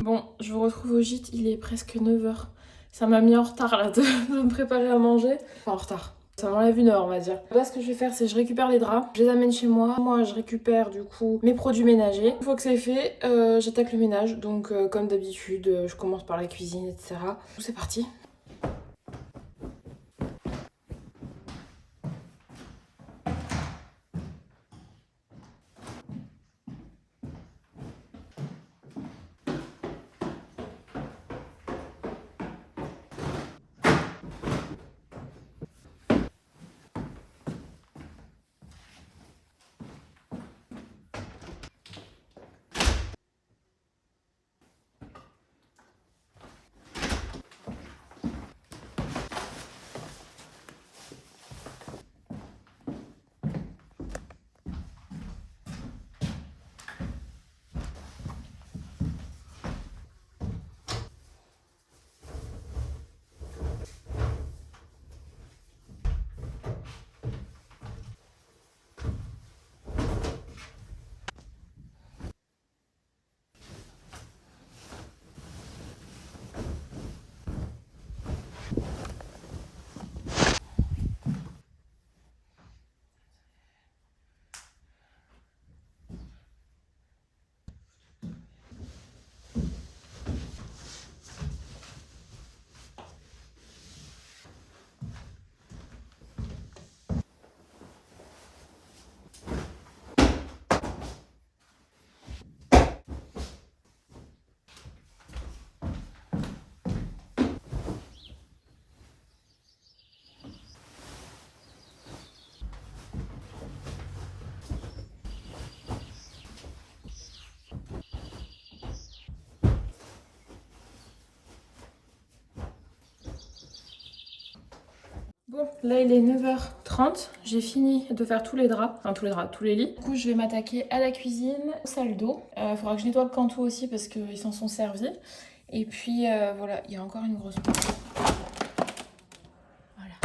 Bon, je vous retrouve au gîte, il est presque 9h. Ça m'a mis en retard là de me préparer à manger. Enfin en retard. Ça m'enlève 1 heure on va dire. Là ce que je vais faire c'est je récupère les draps, je les amène chez moi. Moi je récupère du coup mes produits ménagers. Une fois que c'est fait, j'attaque le ménage. Donc comme d'habitude, je commence par la cuisine, etc. C'est parti. Bon, là il est 9h30, j'ai fini de faire tous les draps, enfin tous les draps, tous les lits. Du coup je vais m'attaquer à la cuisine, aux salles d'eau. Faudra que je nettoie le canto aussi parce qu'ils s'en sont servis. Et puis voilà, il y a encore une grosse place. Voilà.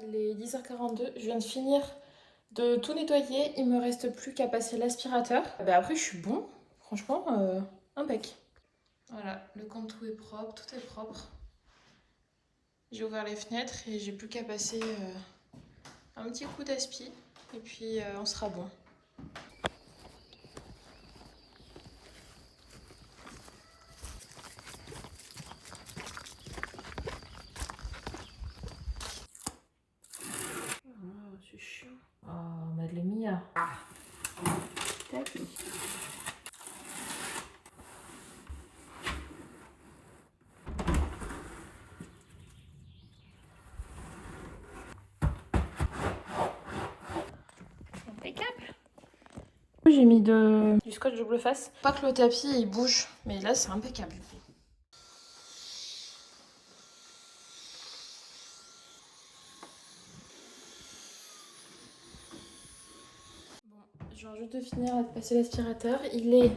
Il est 10h42, je viens de finir de tout nettoyer, il me reste plus qu'à passer l'aspirateur. Bah après je suis bon, franchement, impec. Voilà, le cantou est propre, tout est propre. J'ai ouvert les fenêtres et j'ai plus qu'à passer un petit coup d'aspi et puis on sera bon. Oh, c'est chiant. Oh, Madeleine Mia. Ah. Tac. Impeccable. J'ai mis du scotch double face. Pas que le tapis il bouge, mais là c'est impeccable. Je viens juste de finir de passer l'aspirateur. Il est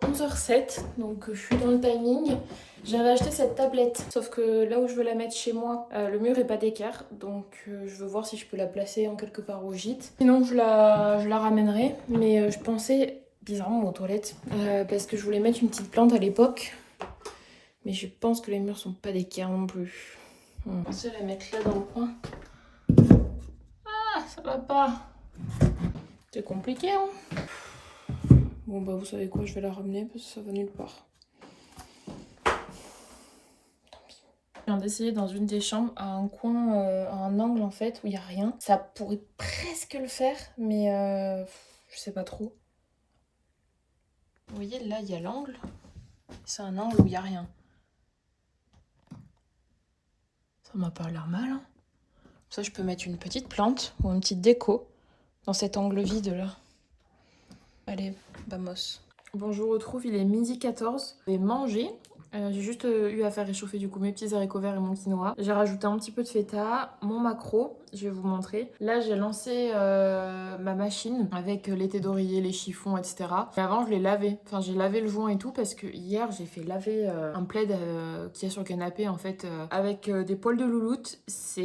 11h07, donc je suis dans le timing. J'avais acheté cette tablette, sauf que là où je veux la mettre chez moi, le mur est pas d'équerre, donc je veux voir si je peux la placer en quelque part au gîte. Sinon je la ramènerai, mais je pensais bizarrement aux toilettes, parce que je voulais mettre une petite plante à l'époque. Mais je pense que les murs sont pas d'équerre non plus. On va penser à la mettre là dans le coin. Ah, ça va pas. C'est compliqué, hein. Bon bah vous savez quoi, je vais la ramener parce que ça va nulle part. Je viens d'essayer dans une des chambres à un coin, à un angle en fait où il n'y a rien. Ça pourrait presque le faire, mais je sais pas trop. Vous voyez là il y a l'angle. C'est un angle où il n'y a rien. Ça m'a pas l'air mal, hein. Ça je peux mettre une petite plante ou une petite déco dans cet angle vide là. Allez, vamos. Bon, je vous retrouve, il est 12h14. Je vais manger. J'ai juste eu à faire réchauffer du coup mes petits haricots verts et mon quinoa. J'ai rajouté un petit peu de feta, mon maquereau, je vais vous montrer. Là j'ai lancé ma machine avec les thés d'oreiller, les chiffons, etc. Et avant je l'ai lavé, enfin j'ai lavé le joint et tout parce que hier j'ai fait laver un plaid qu'il y a sur le canapé en fait avec des poils de louloute. C'est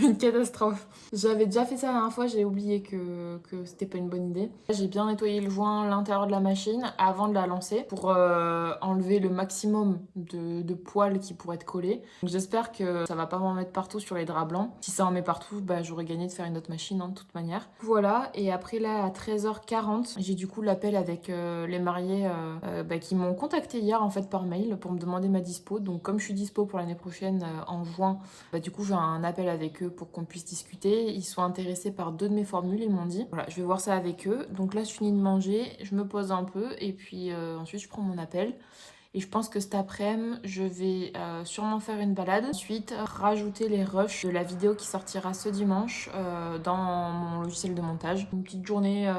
une catastrophe. J'avais déjà fait ça la dernière fois, j'ai oublié que c'était pas une bonne idée. J'ai bien nettoyé le joint, l'intérieur de la machine avant de la lancer pour enlever le maximum de poils qui pourraient être collés. J'espère que ça va pas m'en mettre partout sur les draps blancs. Si ça en met partout, bah, j'aurais gagné de faire une autre machine de toute manière. Voilà, et après là à 13h40, j'ai du coup l'appel avec les mariés qui m'ont contacté hier en fait par mail pour me demander ma dispo. Donc comme je suis dispo pour l'année prochaine en juin, bah, du coup j'ai un appel avec eux pour qu'on puisse discuter. Ils sont intéressés par 2 de mes formules, ils m'ont dit. Voilà, je vais voir ça avec eux. Donc là je finis de manger, je me pose un peu et puis ensuite je prends mon appel. Et je pense que cet après-midi, je vais sûrement faire une balade. Ensuite, rajouter les rushs de la vidéo qui sortira ce dimanche dans mon logiciel de montage. Une petite journée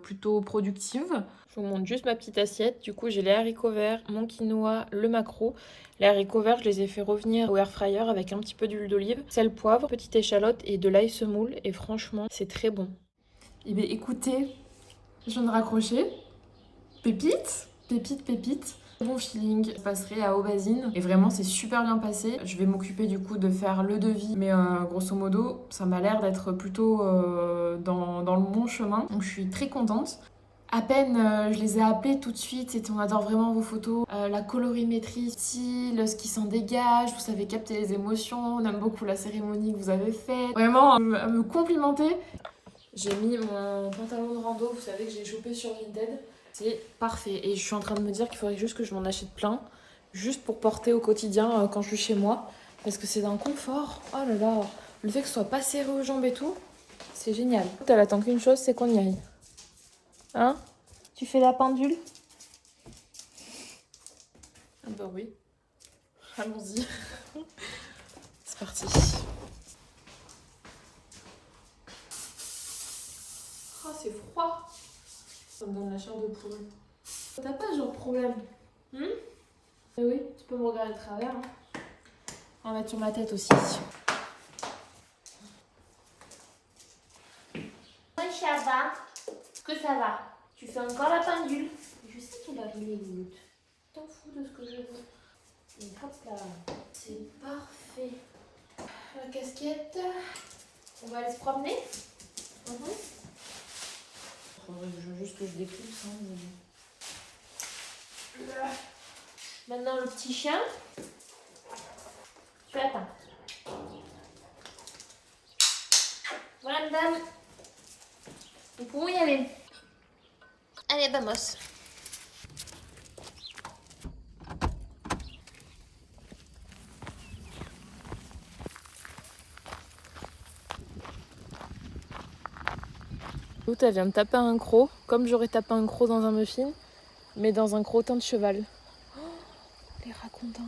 plutôt productive. Je vous montre juste ma petite assiette. Du coup, j'ai les haricots verts, mon quinoa, le maquereau. Les haricots verts, je les ai fait revenir au air fryer avec un petit peu d'huile d'olive, sel, poivre, petite échalote et de l'ail semoule. Et franchement, c'est très bon. Eh bien, écoutez, je viens de raccrocher. Pépite, pépite, pépite. Bon feeling, je passerai à Aubazine et vraiment c'est super bien passé. Je vais m'occuper du coup de faire le devis, mais grosso modo ça m'a l'air d'être plutôt dans le bon chemin, donc je suis très contente. À peine je les ai appelés tout de suite, on adore vraiment vos photos, la colorimétrie, style, ce qui s'en dégage, vous savez capter les émotions, on aime beaucoup la cérémonie que vous avez faite. Vraiment à me complimenter. J'ai mis mon pantalon de rando, vous savez que j'ai chopé sur Vinted. C'est parfait. Et je suis en train de me dire qu'il faudrait juste que je m'en achète plein. Juste pour porter au quotidien quand je suis chez moi. Parce que c'est d'un confort. Oh là là. Le fait que ce soit pas serré aux jambes et tout, c'est génial. Elle attend qu'une chose, c'est qu'on y aille. Hein? Tu fais la pendule? Ah bah oui. Allons-y. C'est parti. Oh, c'est froid. Ça me donne la chair de poule. T'as pas ce genre de problème? Eh oui, tu peux me regarder de travers. Hein. On va mettre sur ma tête aussi. Oui, ça va. Est-ce que ça va? Tu fais encore la pendule? Je sais qu'il a les minutes. T'en fous de ce que je veux. Et hop là. C'est parfait. La casquette. On va aller se promener? Faudrait juste que je dépousse. Hein, Maintenant, le petit chien. Tu attends. Voilà, madame. Nous pouvons y aller. Allez, vamos. L'autre, elle vient de taper un croc, comme j'aurais tapé un croc dans un muffin, mais dans un crottin de cheval. Oh, les raccontins.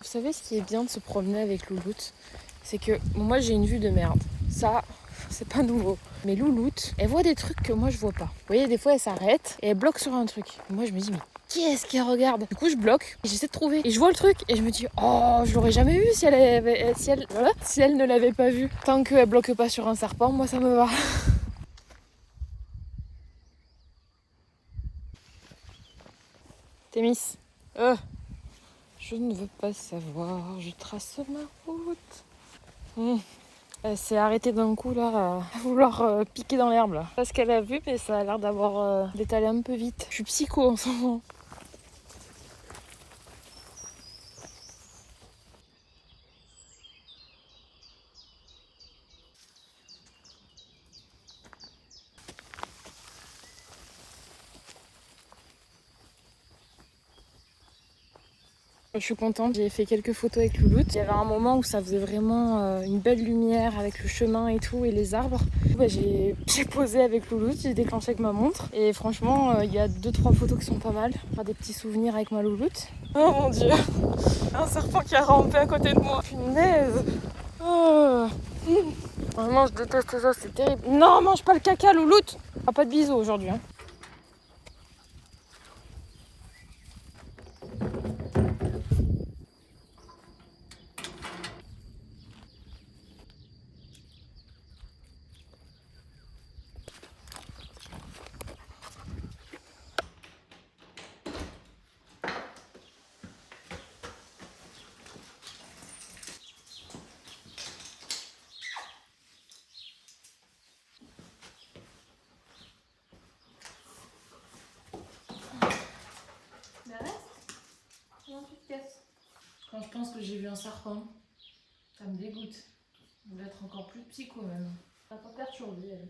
Vous savez ce qui est bien de se promener avec Louloute? C'est que moi j'ai une vue de merde. Ça, c'est pas nouveau. Mais Louloute, elle voit des trucs que moi je vois pas. Vous voyez, des fois elle s'arrête et elle bloque sur un truc. Et moi je me dis, mais qu'est-ce qu'elle regarde? Du coup je bloque et j'essaie de trouver. Et je vois le truc et je me dis, oh, je l'aurais jamais vu si elle ne l'avait pas vu. Tant qu'elle bloque pas sur un serpent, moi ça me va. Thémis. Je ne veux pas savoir, je trace ma route. Elle s'est arrêtée d'un coup là à vouloir piquer dans l'herbe là. Pas ce qu'elle a vu, mais ça a l'air d'avoir d'étaler un peu vite. Je suis psycho en ce moment. Je suis contente, j'ai fait quelques photos avec Louloute. Il y avait un moment où ça faisait vraiment une belle lumière avec le chemin et tout et les arbres. J'ai posé avec Louloute, j'ai déclenché avec ma montre et franchement il y a 2-3 photos qui sont pas mal. Des petits souvenirs avec ma Louloute. Oh mon dieu, un serpent qui a rampé à côté de moi. Punaise. Oh. Vraiment je déteste ça, c'est terrible. Non, mange pas le caca Louloute. Pas de bisous aujourd'hui. Hein. Quand je pense que j'ai vu un serpent, ça me dégoûte. Il doit être encore plus psycho même. Ça n'a pas perturbé elle.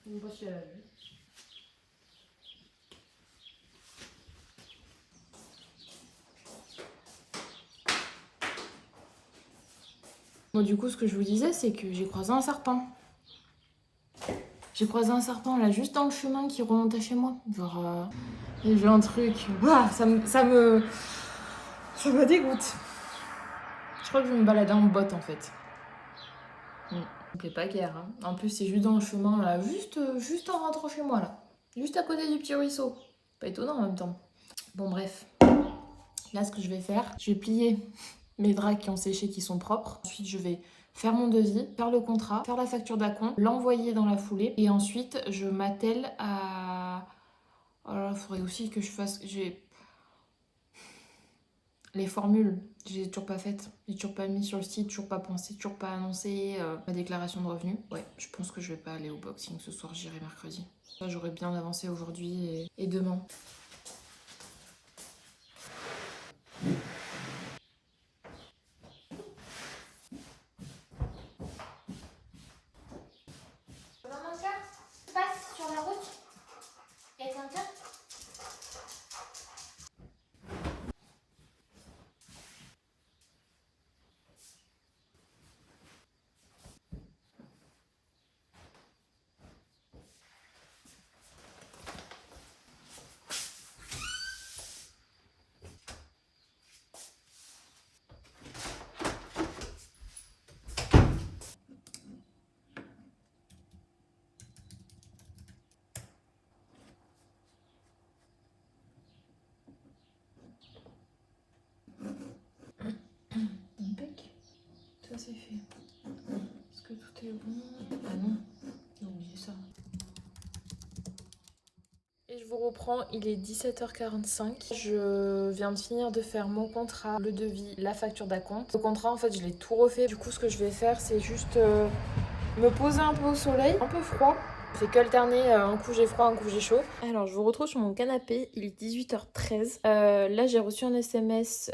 Je ne sais pas si elle a vu. Bon, du coup, ce que je vous disais, c'est que j'ai croisé un serpent. J'ai croisé un serpent là, juste dans le chemin qui remontait chez moi. Genre, j'ai vu un truc. Ouah, ça me dégoûte. Je crois que je vais me balader en botte en fait. Ça me plaît pas guère. Hein. En plus, c'est juste dans le chemin là, juste en rentrant chez moi là. Juste à côté du petit ruisseau. Pas étonnant en même temps. Bon, bref. Là, ce que je vais faire, je vais plier mes draps qui ont séché, qui sont propres. Ensuite, je vais faire mon devis, faire le contrat, faire la facture d'acompte, l'envoyer dans la foulée. Et ensuite, je m'attelle à... Oh là, il faudrait aussi que je fasse... Les formules, je les ai toujours pas faites. J'ai toujours pas mis sur le site, toujours pas pensé, toujours pas annoncé ma déclaration de revenus. Ouais, je pense que je vais pas aller au boxing ce soir, j'irai mercredi. Ça, j'aurais bien avancé aujourd'hui et demain. Passe sur la route. Et quelqu'un. Impec. Ça c'est fait. Est-ce que tout est bon? Ah non, j'ai oublié ça. Et je vous reprends, il est 17h45. Je viens de finir de faire mon contrat, le devis, la facture d'acompte. Le contrat, en fait, je l'ai tout refait. Du coup, ce que je vais faire, c'est juste me poser un peu au soleil, un peu froid. Je fais qu'alterner un coup j'ai froid, un coup j'ai chaud. Alors, je vous retrouve sur mon canapé, il est 18h13. Là, j'ai reçu un SMS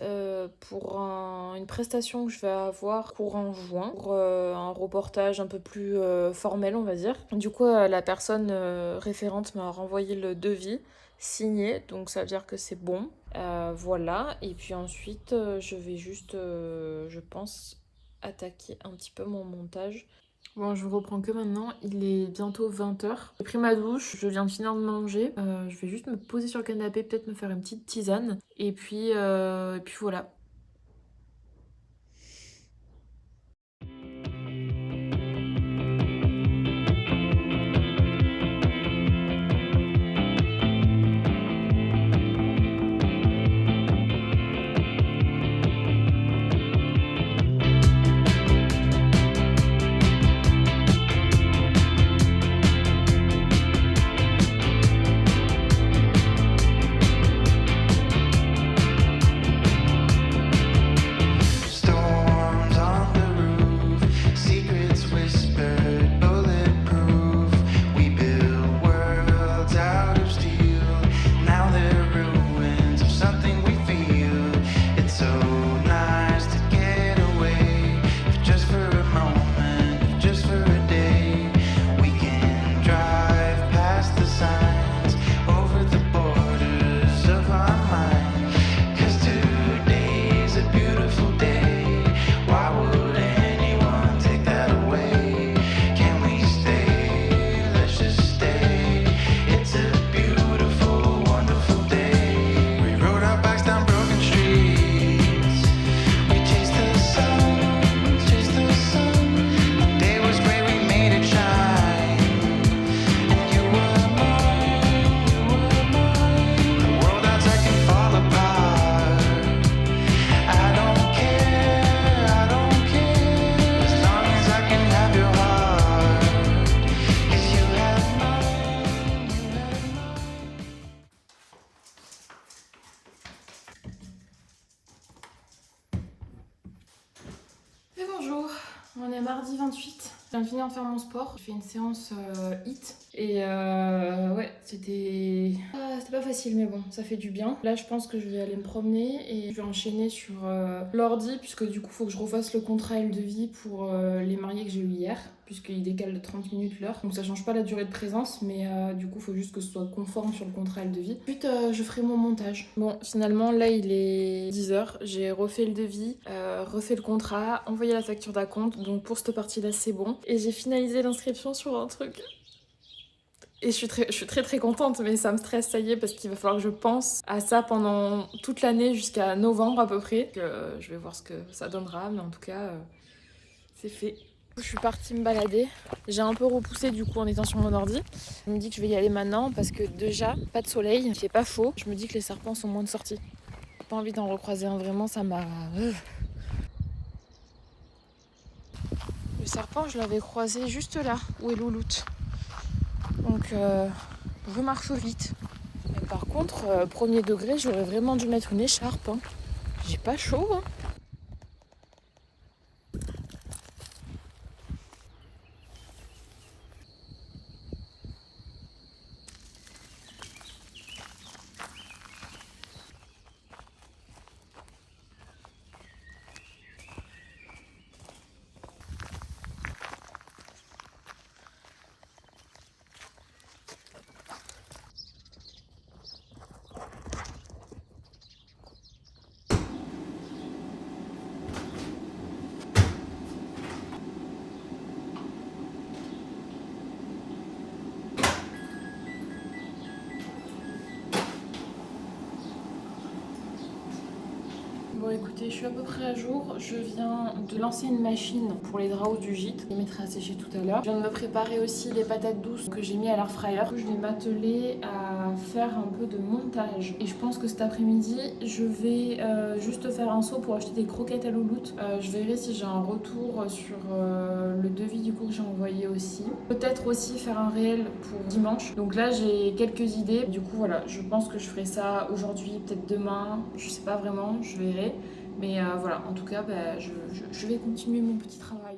pour une prestation que je vais avoir courant juin, pour un reportage un peu plus formel, on va dire. Du coup, la personne référente m'a renvoyé le devis signé, donc ça veut dire que c'est bon. Voilà, et puis ensuite, je vais juste, je pense, attaquer un petit peu mon montage. Bon, je vous reprends que maintenant, il est bientôt 20h. J'ai pris ma douche, je viens de finir de manger. Je vais juste me poser sur le canapé, peut-être me faire une petite tisane. Et puis voilà. Bonjour, on est mardi 28. Je viens de finir de faire mon sport. J'ai fait une séance HIIT. Et ouais, c'était pas facile, mais bon, ça fait du bien. Là, je pense que je vais aller me promener et je vais enchaîner sur l'ordi, puisque du coup, il faut que je refasse le contrat L de vie pour les mariés que j'ai eu hier, puisqu'il décale de 30 minutes l'heure. Donc ça change pas la durée de présence, mais du coup, il faut juste que ce soit conforme sur le contrat L de vie. Ensuite, je ferai mon montage. Bon, finalement, là, il est 10h. J'ai refait le devis, refait le contrat, envoyé la facture d'acompte. Donc pour cette partie-là, c'est bon. Et j'ai finalisé l'inscription sur un truc. Et je suis très contente, mais ça me stresse, ça y est, parce qu'il va falloir que je pense à ça pendant toute l'année jusqu'à novembre à peu près. Je vais voir ce que ça donnera, mais en tout cas, c'est fait. Je suis partie me balader. J'ai un peu repoussé du coup en étant sur mon ordi. Je me dis que je vais y aller maintenant parce que déjà, pas de soleil, il fait pas chaud. Je me dis que les serpents sont moins de sortie. J'ai pas envie d'en recroiser un, vraiment, ça m'a... Le serpent, je l'avais croisé juste là, où est Louloute. Donc, je marche vite. Mais par contre, premier degré, j'aurais vraiment dû mettre une écharpe. Hein. J'ai pas chaud. Hein. Bon écoutez, je suis à peu près à jour. Je viens de lancer une machine pour les draps du gîte. Je les mettrai à sécher tout à l'heure. Je viens de me préparer aussi les patates douces que j'ai mis à l'air fryer. Je vais m'atteler à faire un peu de montage. Et je pense que cet après-midi, je vais juste faire un saut pour acheter des croquettes à Louloute. Je verrai si j'ai un retour sur le devis du coup que j'ai envoyé aussi. Peut-être aussi faire un réel pour dimanche. Donc là, j'ai quelques idées. Du coup, voilà, je pense que je ferai ça aujourd'hui, peut-être demain. Je sais pas vraiment, je verrai. Mais voilà, en tout cas, je vais continuer mon petit travail.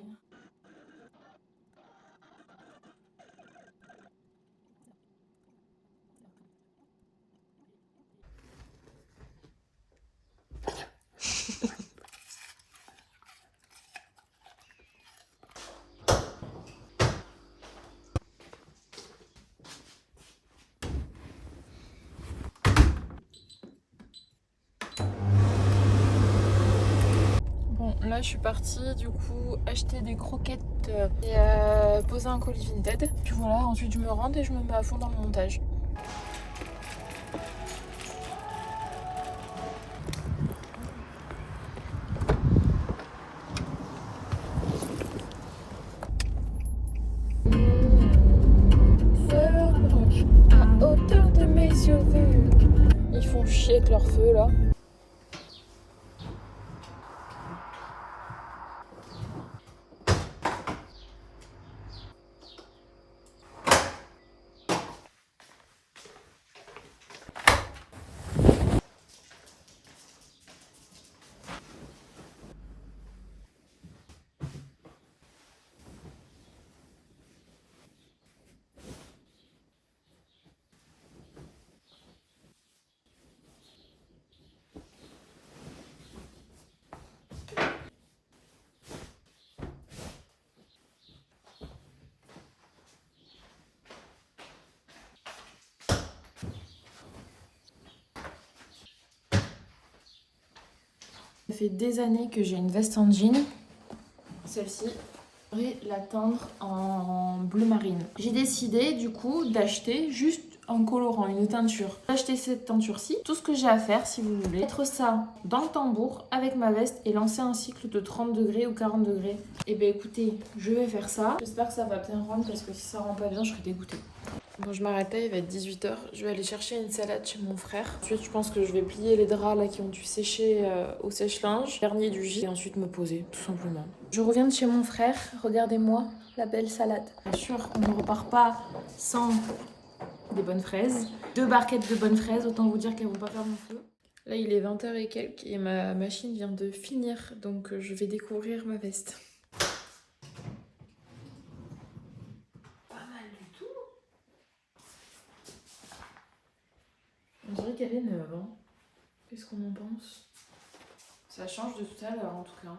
Bon, là je suis partie du coup acheter des croquettes et poser un colis Vinted. Puis voilà, ensuite je me rends et je me mets à fond dans le montage. À hauteur de mes yeux vus. Ils font chier avec leur feu là. Ça fait des années que j'ai une veste en jean. Celle-ci, je vais la teindre en bleu marine. J'ai décidé du coup d'acheter juste un colorant, une teinture. D'acheter cette teinture-ci. Tout ce que j'ai à faire, si vous voulez, mettre ça dans le tambour avec ma veste et lancer un cycle de 30 degrés ou 40 degrés. Et bien écoutez, je vais faire ça. J'espère que ça va bien rendre parce que si ça rend pas bien, je serai dégoûtée. Bon, je m'arrête là, il va être 18h. Je vais aller chercher une salade chez mon frère. Ensuite, je pense que je vais plier les draps là qui ont dû sécher au sèche-linge, dernier du gîte, et ensuite me poser, tout simplement. Je reviens de chez mon frère. Regardez-moi la belle salade. Bien sûr, on ne repart pas sans des bonnes fraises. 2 barquettes de bonnes fraises, autant vous dire qu'elles vont pas faire mon feu. Là, il est 20h et quelques et ma machine vient de finir, donc je vais découvrir ma veste. On dirait qu'elle est neuve, hein. Qu'est-ce qu'on en pense? Ça change de tout à l'heure en tout cas.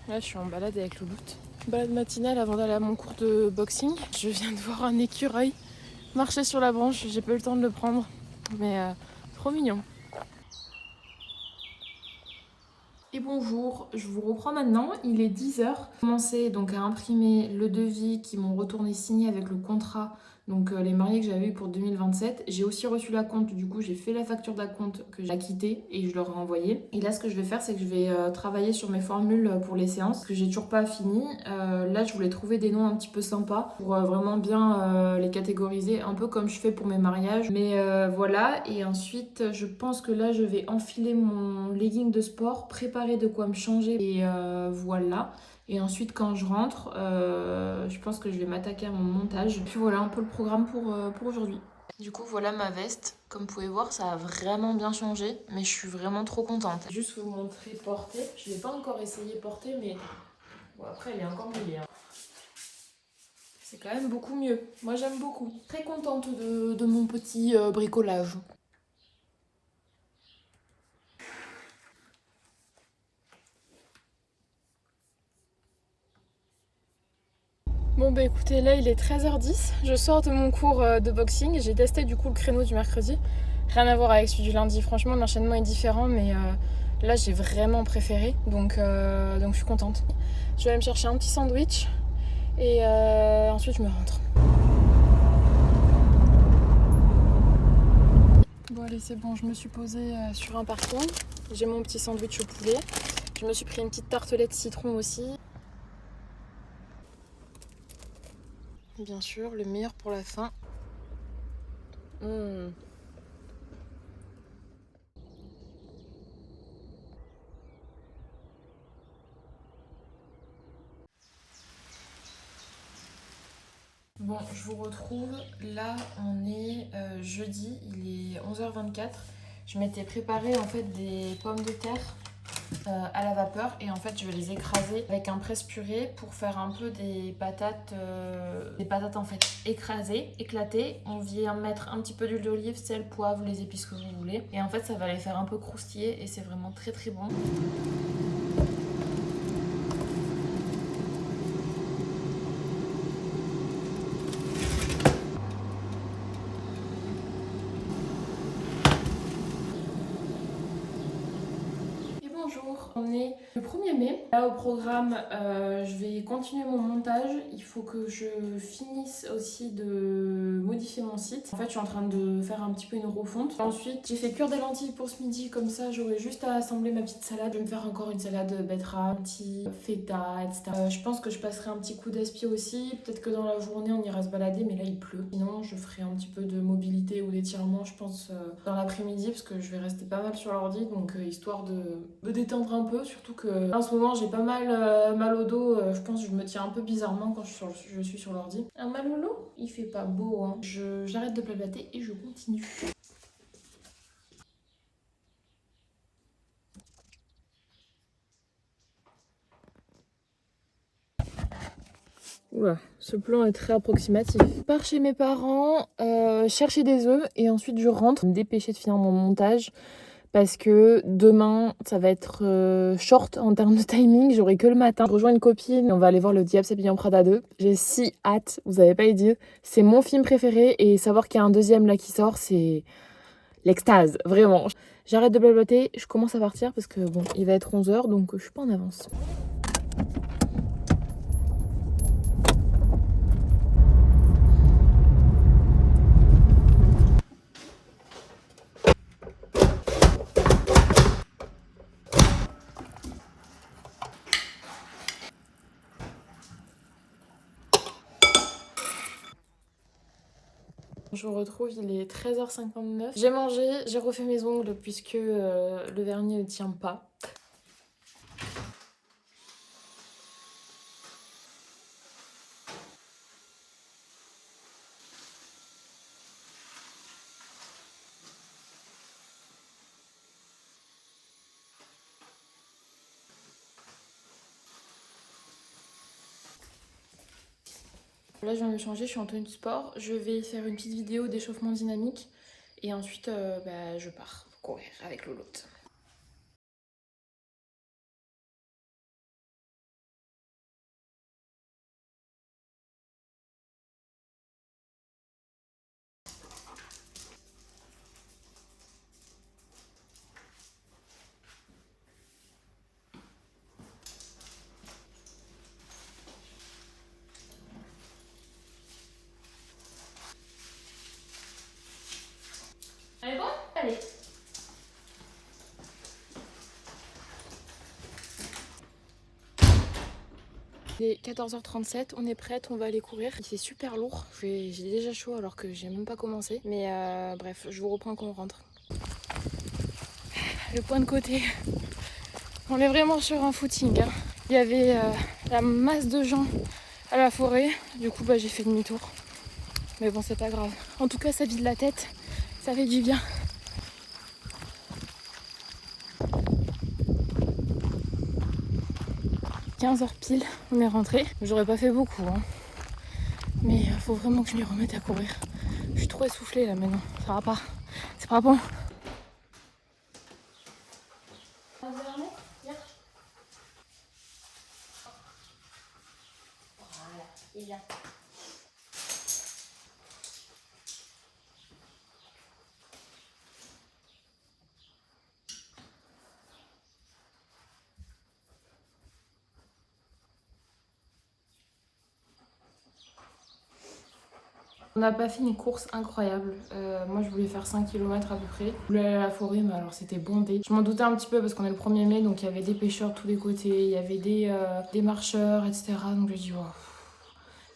Là, je suis en balade avec Louloute. Balade matinale avant d'aller à mon cours de boxing. Je viens de voir un écureuil marcher sur la branche. J'ai pas eu le temps de le prendre. Mais trop mignon. Et bonjour, je vous reprends maintenant, il est 10h. J'ai commencé donc à imprimer le devis qui m'ont retourné signé avec le contrat, donc les mariés que j'avais eu pour 2027. J'ai aussi reçu la compte, du coup j'ai fait la facture d'acompte que j'ai acquittée et je leur ai envoyé. Et là ce que je vais faire c'est que je vais travailler sur mes formules pour les séances, que j'ai toujours pas fini. Là je voulais trouver des noms un petit peu sympas pour vraiment bien les catégoriser, un peu comme je fais pour mes mariages. Mais voilà, et ensuite je pense que là je vais enfiler mon legging de sport, préparer de quoi me changer et voilà. Et ensuite quand je rentre, je pense que je vais m'attaquer à mon montage. Puis voilà un peu le programme pour aujourd'hui. Du coup voilà ma veste. Comme vous pouvez voir ça a vraiment bien changé, mais je suis vraiment trop contente. Juste vous montrer portée. Je l'ai pas encore essayé porter, mais bon, après elle est encore mouillée, hein. C'est quand même beaucoup mieux. Moi j'aime beaucoup. Très contente de mon petit bricolage. Bon bah écoutez, là il est 13h10, je sors de mon cours de boxing, j'ai testé du coup le créneau du mercredi, rien à voir avec celui du lundi, franchement l'enchaînement est différent mais là j'ai vraiment préféré, donc je suis contente. Je vais aller me chercher un petit sandwich et ensuite je me rentre. Bon allez c'est bon, je me suis posée sur un parking, j'ai mon petit sandwich au poulet, je me suis pris une petite tartelette citron aussi. Bien sûr, le meilleur pour la fin. Bon, je vous retrouve. Là, on est jeudi, il est 11h24. Je m'étais préparé en fait des pommes de terre à la vapeur et en fait je vais les écraser avec un presse-purée pour faire un peu des patates en fait écrasées, éclatées. On vient mettre un petit peu d'huile d'olive, sel, poivre, les épices que vous voulez et en fait ça va les faire un peu croustiller et c'est vraiment très très bon. Bonjour, on est le 1er mai. Là au programme, je vais continuer mon montage. Il faut que je finisse aussi de modifier mon site. En fait, je suis en train de faire un petit peu une refonte. Ensuite, j'ai fait cuire des lentilles pour ce midi, comme ça j'aurai juste à assembler ma petite salade. Je vais me faire encore une salade betterave, lentilles, feta, etc. Je pense que je passerai un petit coup d'aspi aussi. Peut-être que dans la journée on ira se balader, mais là il pleut. Sinon, je ferai un petit peu de mobilité ou d'étirement, je pense, dans l'après-midi, parce que je vais rester pas mal sur l'ordi, donc histoire de me détendre un peu, surtout que en ce moment j'ai pas mal au dos, je pense que je me tiens un peu bizarrement quand je suis sur l'ordi. Un mal au dos? Il fait pas beau, hein. J'arrête de blablater et je continue. Oula, ce plan est très approximatif. Je pars chez mes parents, chercher des œufs et ensuite je rentre, me dépêcher de finir mon montage. Parce que demain, ça va être short en termes de timing. J'aurai que le matin. Je rejoins une copine. On va aller voir Le Diable s'habille en Prada 2. J'ai si hâte. Vous avez pas idée. C'est mon film préféré. Et savoir qu'il y a un deuxième là qui sort, c'est l'extase. Vraiment. J'arrête de blablater. Je commence à partir parce que bon, il va être 11h. Donc je suis pas en avance. Je vous retrouve, il est 13h59. J'ai mangé, j'ai refait mes ongles puisque le vernis ne tient pas. là, je viens de me changer, je suis en tenue de sport. Je vais faire une petite vidéo d'échauffement dynamique. Et ensuite, je pars courir avec Lolotte. Elle est bonne? Allez. Il est 14h37, on est prête, on va aller courir. Il fait super lourd, j'ai déjà chaud alors que j'ai même pas commencé. Mais bref, je vous reprends quand on rentre. Le point de côté, on est vraiment sur un footing. Hein. Il y avait la masse de gens à la forêt, du coup j'ai fait demi-tour. Mais bon, c'est pas grave. En tout cas, ça vide la tête, ça fait du bien. « 15h pile, on est rentré. J'aurais pas fait beaucoup, hein. Mais il faut vraiment que je m'y remette à courir. Je suis trop essoufflée là maintenant, ça va pas. C'est pas bon. Voilà, c'est bien. On n'a pas fait une course incroyable. Moi, je voulais faire 5 km à peu près. Je voulais aller à la forêt, mais alors c'était bondé. Je m'en doutais un petit peu parce qu'on est le 1er mai, donc il y avait des pêcheurs de tous les côtés, il y avait des marcheurs, etc. Donc je me dis, wow.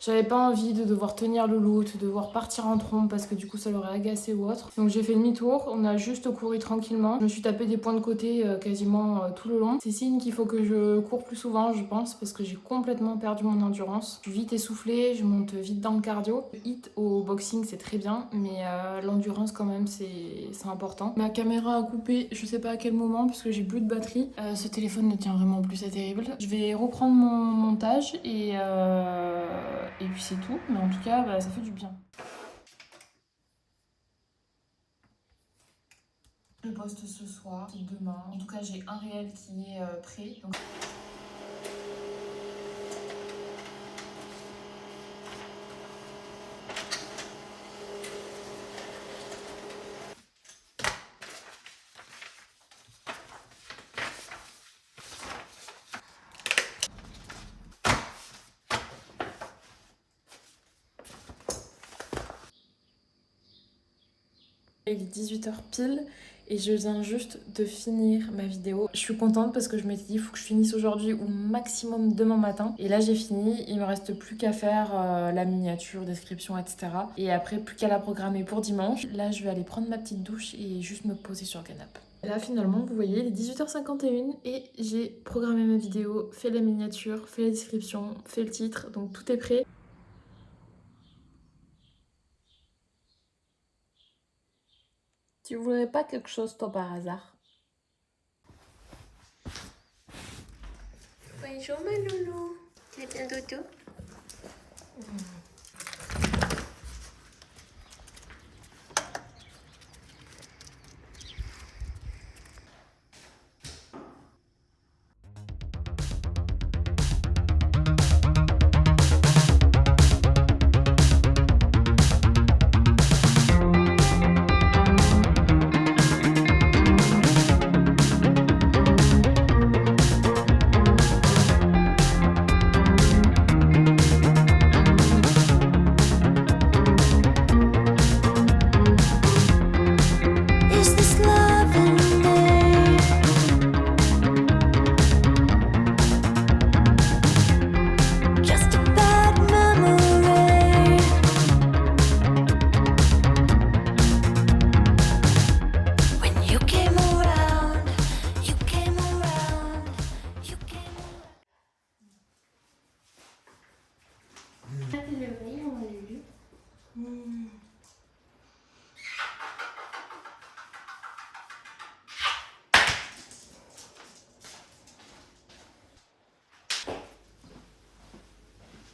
J'avais pas envie de devoir tenir le loot, de devoir partir en trombe parce que du coup ça l'aurait agacé ou autre. Donc j'ai fait demi-tour, on a juste couru tranquillement. Je me suis tapé des points de côté quasiment tout le long. C'est signe qu'il faut que je cours plus souvent, je pense, parce que j'ai complètement perdu mon endurance. Je suis vite essoufflée, je monte vite dans le cardio. Le hit au boxing c'est très bien, mais l'endurance quand même c'est important. Ma caméra a coupé, je sais pas à quel moment, puisque j'ai plus de batterie. Ce téléphone ne tient vraiment plus, c'est terrible. Je vais reprendre mon montage et puis c'est tout, mais en tout cas, ça fait du bien. Je poste ce soir, demain. En tout cas, j'ai un réel qui est prêt. Donc... Il est 18h pile et je viens juste de finir ma vidéo. Je suis contente parce que je m'étais dit il faut que je finisse aujourd'hui ou maximum demain matin. Et là j'ai fini, il me reste plus qu'à faire la miniature, description, etc. Et après plus qu'à la programmer pour dimanche. Là je vais aller prendre ma petite douche et juste me poser sur le canapé. Là finalement vous voyez il est 18h51 et j'ai programmé ma vidéo, fait la miniature, fait la description, fait le titre, donc tout est prêt. Tu voudrais pas quelque chose, toi, par hasard? Bonjour, ma loulou. Tu as bien dodo?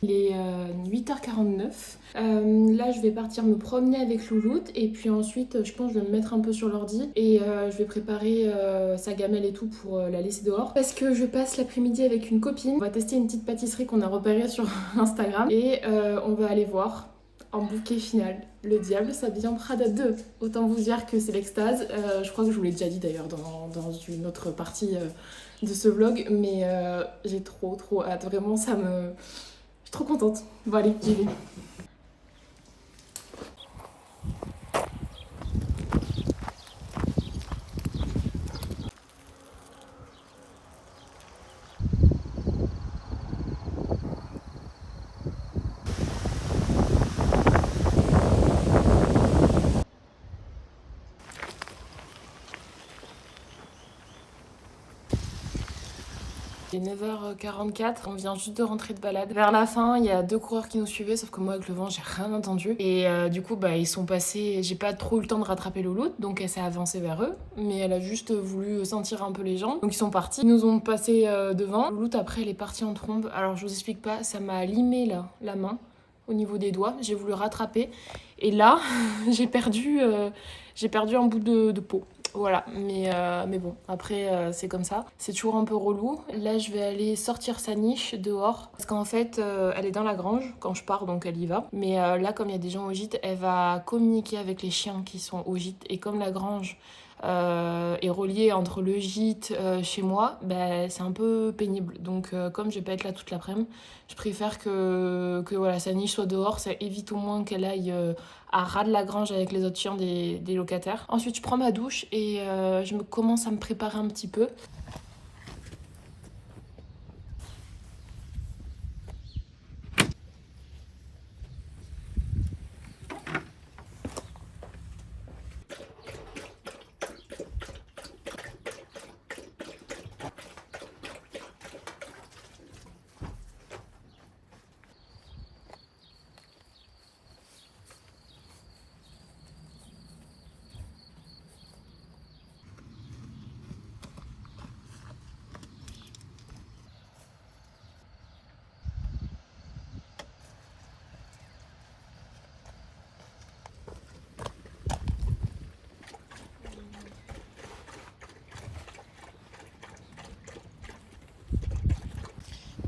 Il est 8h49. Là, je vais partir me promener avec Louloute et puis ensuite, je pense que je vais me mettre un peu sur l'ordi et je vais préparer sa gamelle et tout pour la laisser dehors. Parce que je passe l'après-midi avec une copine. On va tester une petite pâtisserie qu'on a repérée sur Instagram et on va aller voir en bouquet final. Le diable s'habille en Prada 2. Autant vous dire que c'est l'extase. Je crois que je vous l'ai déjà dit d'ailleurs dans une autre partie de ce vlog, mais j'ai trop hâte. Vraiment, je suis trop contente. Bon allez, j'y vais. Il est 9h44, on vient juste de rentrer de balade. Vers la fin, il y a 2 coureurs qui nous suivaient, sauf que moi avec le vent, j'ai rien entendu. Et du coup, ils sont passés, j'ai pas trop eu le temps de rattraper Louloute, donc elle s'est avancée vers eux. Mais elle a juste voulu sentir un peu les gens. Donc ils sont partis, ils nous ont passé devant. Louloute après, elle est partie en trombe. Alors je vous explique pas, ça m'a limé là, la main, au niveau des doigts. J'ai voulu rattraper. Et là, j'ai perdu un bout de peau. Voilà, mais bon, après c'est comme ça. C'est toujours un peu relou. Là, je vais aller sortir sa niche dehors. Parce qu'en fait, elle est dans la grange quand je pars, donc elle y va. Mais là, comme il y a des gens au gîte, elle va communiquer avec les chiens qui sont au gîte. Et comme la grange est reliée entre le gîte chez moi, c'est un peu pénible. Donc comme je vais pas être là toute l'après-midi, je préfère que voilà, sa niche soit dehors. Ça évite au moins qu'elle aille à ras de la grange avec les autres chiens des locataires. Ensuite, je prends ma douche et je commence à me préparer un petit peu.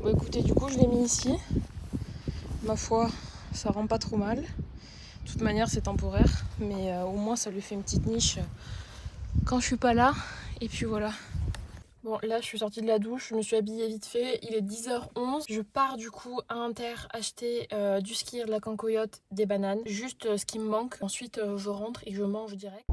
Bon écoutez, du coup je l'ai mis ici. Ma foi, ça rend pas trop mal. De toute manière c'est temporaire, mais au moins ça lui fait une petite niche quand je suis pas là. Et puis voilà. Bon là je suis sortie de la douche, je me suis habillée vite fait, il est 10h11. Je pars du coup à Inter acheter du skyr, de la cancoyote, des bananes. Juste ce qui me manque. Ensuite je rentre et je mange direct.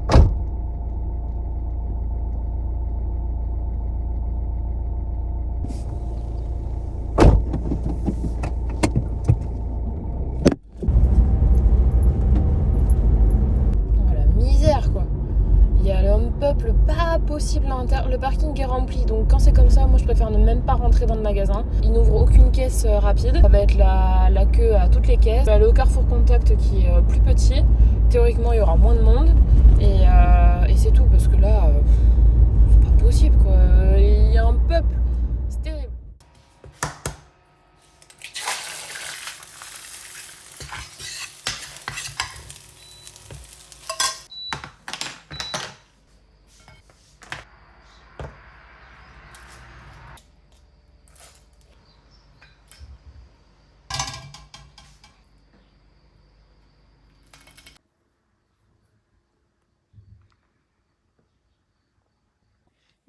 Peuple pas possible à l'intérieur. Le parking est rempli, donc quand c'est comme ça, moi je préfère ne même pas rentrer dans le magasin. Ils n'ouvrent aucune caisse rapide. Ça va être la queue à toutes les caisses. Je vais aller au Carrefour Contact qui est plus petit. Théoriquement, il y aura moins de monde. Et c'est tout, parce que là, c'est pas possible quoi. Il y a un peuple. C'est terrible.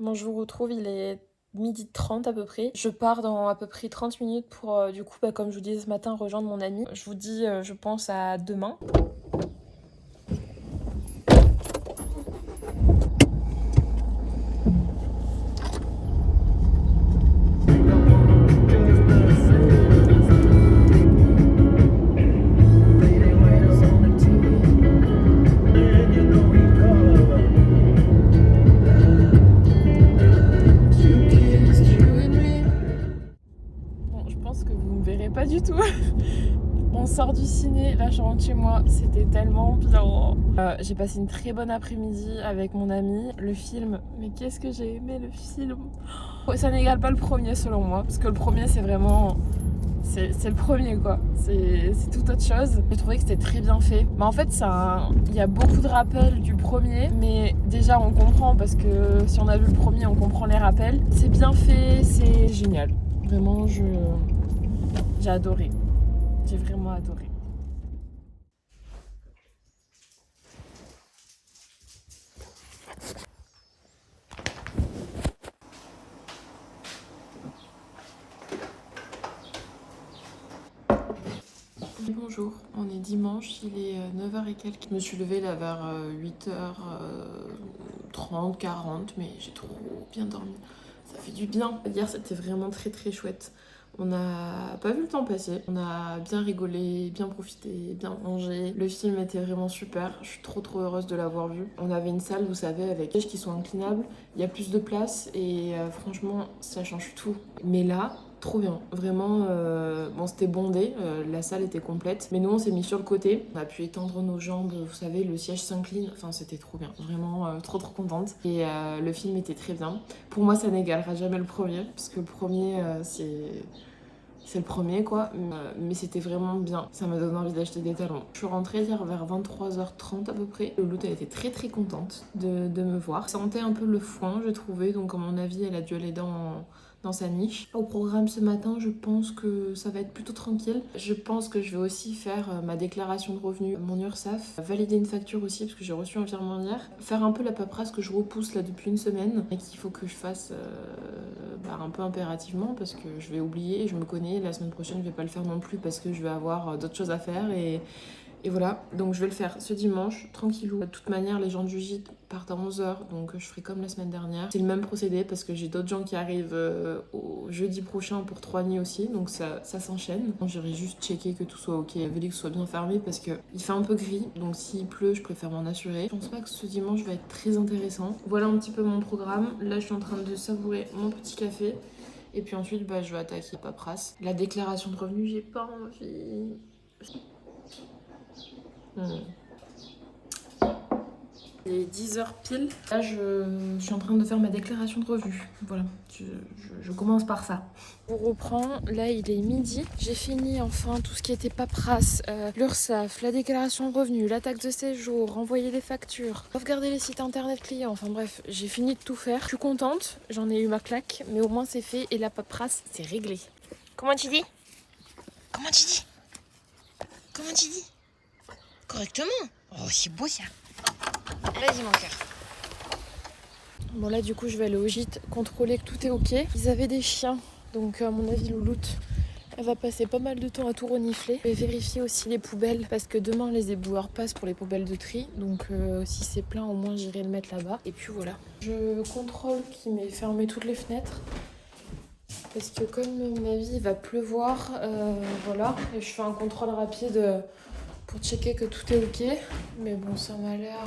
Bon, je vous retrouve, il est 12h30 à peu près. Je pars dans à peu près 30 minutes pour, du coup, comme je vous disais ce matin, rejoindre mon ami. Je vous dis, je pense à demain. Pas du tout. On sort du ciné, là je rentre chez moi, c'était tellement bien. J'ai passé une très bonne après-midi avec mon ami. Le film, mais qu'est-ce que j'ai aimé le film. Ça n'égale pas le premier selon moi, parce que le premier c'est vraiment c'est le premier quoi, c'est tout autre chose. J'ai trouvé que c'était très bien fait. Mais en fait, il y a beaucoup de rappels du premier, mais déjà on comprend parce que si on a vu le premier, on comprend les rappels. C'est bien fait, c'est génial. Vraiment, j'ai adoré. J'ai vraiment adoré. Bonjour, on est dimanche, il est 9h et quelques. Je me suis levée là vers 8h30, 40, mais j'ai trop bien dormi. Ça fait du bien. Hier, c'était vraiment très très chouette. On n'a pas vu le temps passer. On a bien rigolé, bien profité, bien mangé. Le film était vraiment super. Je suis trop heureuse de l'avoir vu. On avait une salle, vous savez, avec des sièges qui sont inclinables. Il y a plus de place et franchement, ça change tout. Mais là, trop bien, vraiment, bon c'était bondé, la salle était complète, mais nous on s'est mis sur le côté, on a pu étendre nos jambes, vous savez, le siège s'incline, enfin c'était trop bien, vraiment trop contente, et le film était très bien. Pour moi ça n'égalera jamais le premier, parce que le premier c'est le premier quoi, mais c'était vraiment bien, ça m'a donné envie d'acheter des talons. Je suis rentrée hier vers 23h30 à peu près, Louloute elle était très contente de me voir. Elle sentait un peu le foin je trouvais, donc à mon avis elle a dû aller dans sa niche. Au programme ce matin, je pense que ça va être plutôt tranquille. Je pense que je vais aussi faire ma déclaration de revenus, mon URSSAF, valider une facture aussi parce que j'ai reçu un virement hier, faire un peu la paperasse que je repousse là depuis une semaine et qu'il faut que je fasse un peu impérativement parce que je vais oublier, je me connais, la semaine prochaine je vais pas le faire non plus parce que je vais avoir d'autres choses à faire et voilà, donc je vais le faire ce dimanche, tranquillou. De toute manière, les gens du gîte partent à 11h, donc je ferai comme la semaine dernière. C'est le même procédé parce que j'ai d'autres gens qui arrivent au jeudi prochain pour 3 nuits aussi, donc ça s'enchaîne. J'irai juste checker que tout soit ok, vérifier que ce soit bien fermé parce qu'il fait un peu gris, donc s'il pleut, je préfère m'en assurer. Je pense pas que ce dimanche va être très intéressant. Voilà un petit peu mon programme. Là, je suis en train de savourer mon petit café. Et puis ensuite, je vais attaquer la paperasse. La déclaration de revenus, j'ai pas envie. Il est 10h pile. Là, je suis en train de faire ma déclaration de revenus. Voilà, je commence par ça. On reprend. Là, il est midi. J'ai fini enfin tout ce qui était paperasse, l'URSSAF, la déclaration de revenus, la taxe de séjour, renvoyer les factures, sauvegarder les sites internet clients. Enfin bref, j'ai fini de tout faire. Je suis contente. J'en ai eu ma claque, mais au moins c'est fait et la paperasse, c'est réglé. Comment tu dis? Comment tu dis? Comment tu dis? Correctement. Oh, c'est beau ça. Vas-y mon cœur. Bon là du coup je vais aller au gîte contrôler que tout est ok. Ils avaient des chiens, donc à mon avis Louloute elle va passer pas mal de temps à tout renifler. Je vais vérifier aussi les poubelles parce que demain les éboueurs passent pour les poubelles de tri. Donc si c'est plein au moins j'irai le mettre là-bas. Et puis voilà. Je contrôle qu'il m'ait fermé toutes les fenêtres. Parce que comme à mon avis il va pleuvoir, voilà. Et je fais un contrôle rapide pour checker que tout est ok. Mais bon ça m'a l'air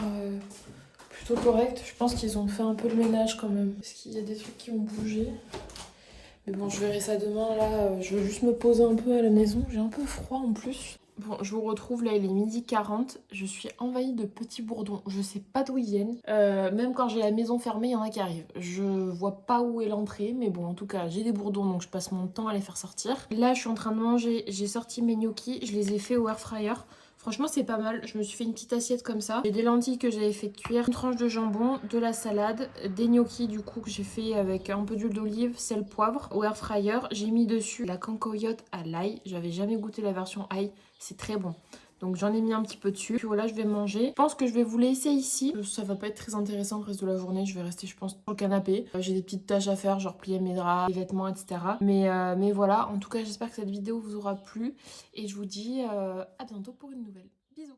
plutôt correct. Je pense qu'ils ont fait un peu le ménage quand même. Parce qu'il y a des trucs qui ont bougé. Mais bon, je verrai ça demain. Là, je veux juste me poser un peu à la maison. J'ai un peu froid en plus. Bon, je vous retrouve. Là, il est 12h40. Je suis envahie de petits bourdons. Je sais pas d'où ils viennent. Même quand j'ai la maison fermée, il y en a qui arrivent. Je vois pas où est l'entrée. Mais bon, en tout cas, j'ai des bourdons. Donc, je passe mon temps à les faire sortir. Là, je suis en train de manger. J'ai sorti mes gnocchis. Je les ai fait au air fryer. Franchement, c'est pas mal. Je me suis fait une petite assiette comme ça. J'ai des lentilles que j'avais fait cuire, une tranche de jambon, de la salade, des gnocchis du coup que j'ai fait avec un peu d'huile d'olive, sel, poivre au air fryer. J'ai mis dessus la cancoyote à l'ail. J'avais jamais goûté la version ail. C'est très bon. Donc j'en ai mis un petit peu dessus. Puis voilà, je vais manger. Je pense que je vais vous laisser ici. Ça va pas être très intéressant le reste de la journée. Je vais rester, je pense, sur le canapé. J'ai des petites tâches à faire, genre plier mes draps, les vêtements, etc. Mais voilà, en tout cas, j'espère que cette vidéo vous aura plu. Et je vous dis à bientôt pour une nouvelle. Bisous.